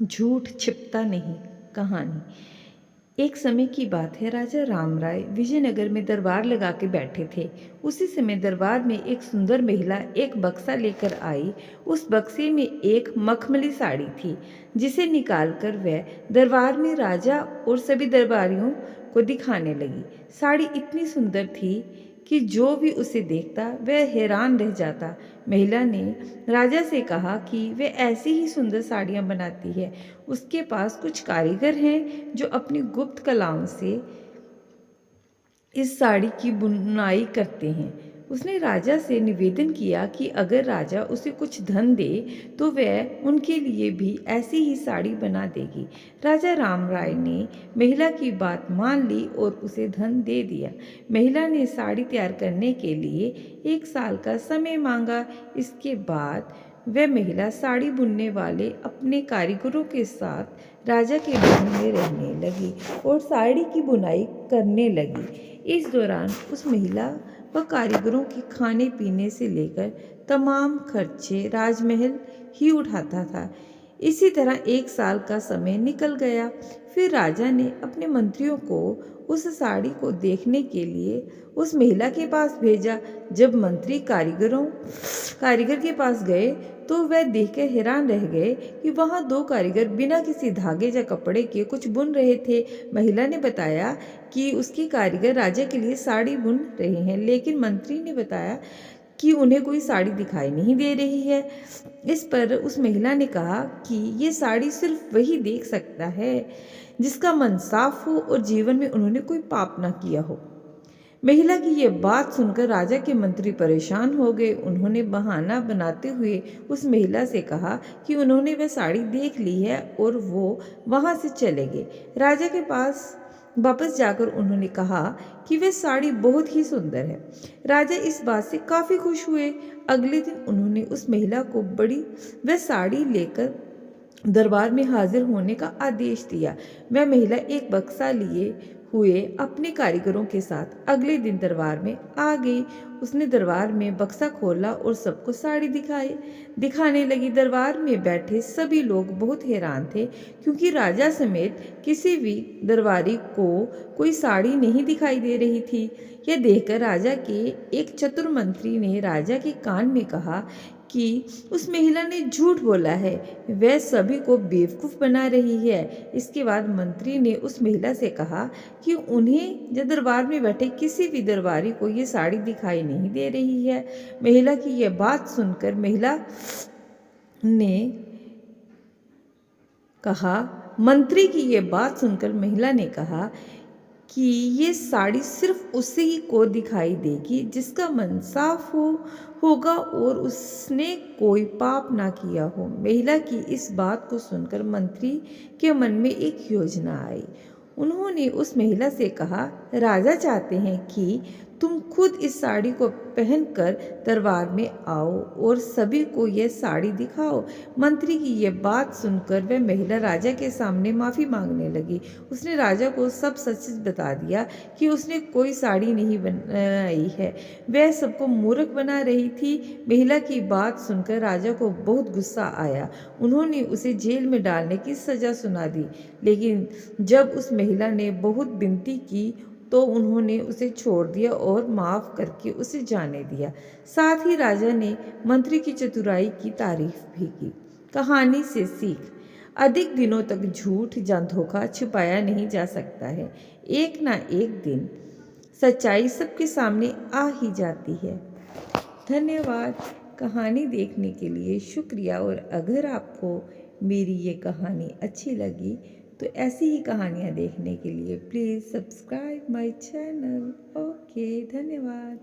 झूठ छिपता नहीं। कहानी। एक समय की बात है, राजा राम राय विजयनगर में दरबार लगा के बैठे थे। उसी समय दरबार में एक सुंदर महिला एक बक्सा लेकर आई। उस बक्से में एक मखमली साड़ी थी, जिसे निकालकर वह दरबार में राजा और सभी दरबारियों को दिखाने लगी। साड़ी इतनी सुंदर थी कि जो भी उसे देखता वह हैरान रह जाता। महिला ने राजा से कहा कि वह ऐसी ही सुंदर साड़ियाँ बनाती है। उसके पास कुछ कारीगर हैं जो अपनी गुप्त कलाओं से इस साड़ी की बुनाई करते हैं। उसने राजा से निवेदन किया कि अगर राजा उसे कुछ धन दे तो वह उनके लिए भी ऐसी ही साड़ी बना देगी। राजा राम राय ने महिला की बात मान ली और उसे धन दे दिया। महिला ने साड़ी तैयार करने के लिए 1 साल का समय मांगा। इसके बाद वह महिला साड़ी बुनने वाले अपने कारीगरों के साथ राजा के महल में रहने लगी और साड़ी की बुनाई करने लगी। इस दौरान उस महिला व कारीगरों के खाने पीने से लेकर तमाम खर्चे राजमहल ही उठाता था। इसी तरह 1 साल का समय निकल गया। फिर राजा ने अपने मंत्रियों को उस साड़ी को देखने के लिए उस महिला के पास भेजा। जब मंत्री कारीगर के पास गए तो वह देखकर हैरान रह गए कि वहाँ 2 कारीगर बिना किसी धागे या कपड़े के कुछ बुन रहे थे। महिला ने बताया कि उसके कारीगर राजा के लिए साड़ी बुन रहे हैं, लेकिन मंत्री ने बताया कि उन्हें कोई साड़ी दिखाई नहीं दे रही है। इस पर उस महिला ने कहा कि ये साड़ी सिर्फ वही देख सकता है जिसका मन साफ हो और जीवन में उन्होंने कोई पाप ना किया हो। महिला की यह बात सुनकर राजा के मंत्री परेशान हो गए। उन्होंने बहाना बनाते हुए उस महिला से कहा कि उन्होंने वह साड़ी देख ली है और वो वहाँ से चले गए। राजा के पास वापस जाकर उन्होंने कहा कि वह साड़ी बहुत ही सुंदर है। राजा इस बात से काफ़ी खुश हुए। अगले दिन उन्होंने उस महिला को बड़ी वह साड़ी लेकर दरबार में हाजिर होने का आदेश दिया। वह महिला एक बक्सा लिए हुए अपने कारीगरों के साथ अगले दिन दरबार में आ गई। उसने दरबार में बक्सा खोला और सबको साड़ी दिखाने लगी। दरबार में बैठे सभी लोग बहुत हैरान थे, क्योंकि राजा समेत किसी भी दरबारी को कोई साड़ी नहीं दिखाई दे रही थी। यह देखकर राजा के एक चतुर मंत्री ने राजा के कान में कहा कि उस महिला ने झूठ बोला है, वह सभी को बेवकूफ़ बना रही है। इसके बाद मंत्री ने उस महिला से कहा कि उन्हें या दरबार में बैठे किसी भी दरबारी को ये साड़ी दिखाई नहीं दे रही है। महिला की यह बात सुनकर मंत्री की यह बात सुनकर महिला ने कहा कि ये साड़ी सिर्फ उसी को दिखाई देगी जिसका मन साफ होगा और उसने कोई पाप ना किया हो। महिला की इस बात को सुनकर मंत्री के मन में एक योजना आई। उन्होंने उस महिला से कहा, राजा चाहते हैं कि तुम खुद इस साड़ी को पहनकर दरबार में आओ और सभी को यह साड़ी दिखाओ। मंत्री की यह बात सुनकर वह महिला राजा के सामने माफ़ी मांगने लगी। उसने राजा को सब सच बता दिया कि उसने कोई साड़ी नहीं बनाई है, वह सबको मूर्ख बना रही थी। महिला की बात सुनकर राजा को बहुत गुस्सा आया। उन्होंने उसे जेल में डालने की सज़ा सुना दी, लेकिन जब उस महिला ने बहुत विनती की तो उन्होंने उसे छोड़ दिया और माफ़ करके उसे जाने दिया। साथ ही राजा ने मंत्री की चतुराई की तारीफ भी की। कहानी से सीख। अधिक दिनों तक झूठ या धोखा छिपाया नहीं जा सकता है। एक ना एक दिन सच्चाई सबके सामने आ ही जाती है। धन्यवाद। कहानी देखने के लिए शुक्रिया। और अगर आपको मेरी ये कहानी अच्छी लगी तो ऐसी ही कहानियाँ देखने के लिए please subscribe my channel. Okay, धन्यवाद।